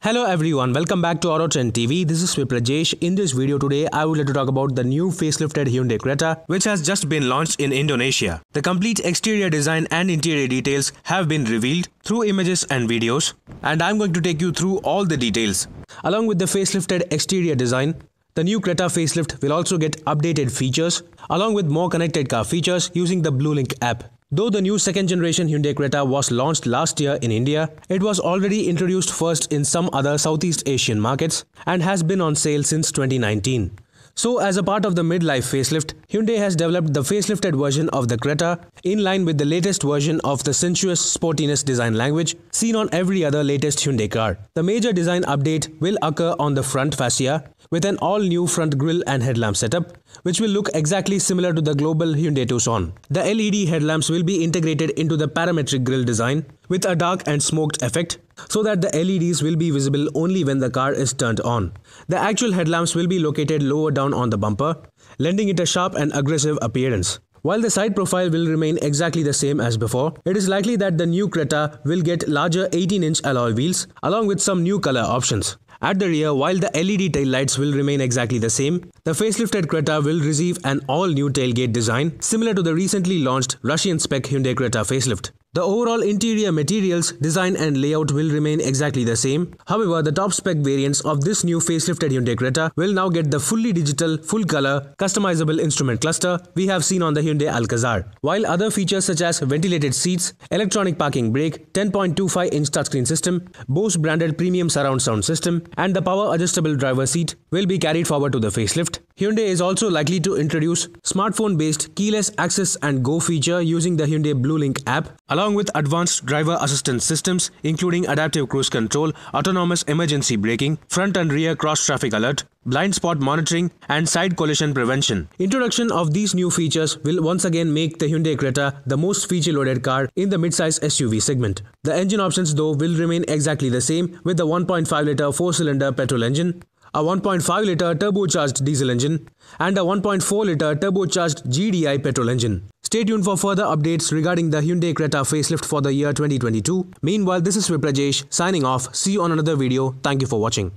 Hello everyone, welcome back to AutoTrend TV. This is Viprajesh. In this video today, I would like to talk about the new facelifted Hyundai Creta, which has just been launched in Indonesia. The complete exterior design and interior details have been revealed through images and videos, and I'm going to take you through all the details. Along with the facelifted exterior design, the new Creta facelift will also get updated features, along with more connected car features using the BlueLink app. Though the new second-generation Hyundai Creta was launched last year in India, it was already introduced first in some other Southeast Asian markets and has been on sale since 2019. So, as a part of the midlife facelift, Hyundai has developed the facelifted version of the Creta in line with the latest version of the sensuous sportiness design language seen on every other latest Hyundai car. The major design update will occur on the front fascia with an all-new front grille and headlamp setup, which will look exactly similar to the global Hyundai Tucson. The LED headlamps will be integrated into the parametric grille design with a dark and smoked effect, so that the LEDs will be visible only when the car is turned on. The actual headlamps will be located lower down on the bumper, lending it a sharp and aggressive appearance. While the side profile will remain exactly the same as before, it is likely that the new Creta will get larger 18-inch alloy wheels along with some new color options. At the rear, while the LED taillights will remain exactly the same, the facelifted Creta will receive an all-new tailgate design similar to the recently launched Russian-spec Hyundai Creta facelift. The overall interior materials, design and layout will remain exactly the same. However, the top-spec variants of this new facelifted Hyundai Creta will now get the fully digital, full-color, customizable instrument cluster we have seen on the Hyundai Alcazar. While other features such as ventilated seats, electronic parking brake, 10.25-inch touchscreen system, Bose-branded premium surround sound system, and the power-adjustable driver seat will be carried forward to the facelift. Hyundai is also likely to introduce smartphone-based keyless access and go feature using the Hyundai BlueLink app, along with advanced driver assistance systems including adaptive cruise control, autonomous emergency braking, front and rear cross-traffic alert, blind spot monitoring, and side collision prevention. Introduction of these new features will once again make the Hyundai Creta the most feature-loaded car in the midsize SUV segment. The engine options though will remain exactly the same, with the 1.5-liter 4-cylinder petrol engine, a 1.5-liter turbocharged diesel engine, and a 1.4-liter turbocharged GDI petrol engine. Stay tuned for further updates regarding the Hyundai Creta facelift for the year 2022. Meanwhile, this is Viprajesh signing off. See you on another video. Thank you for watching.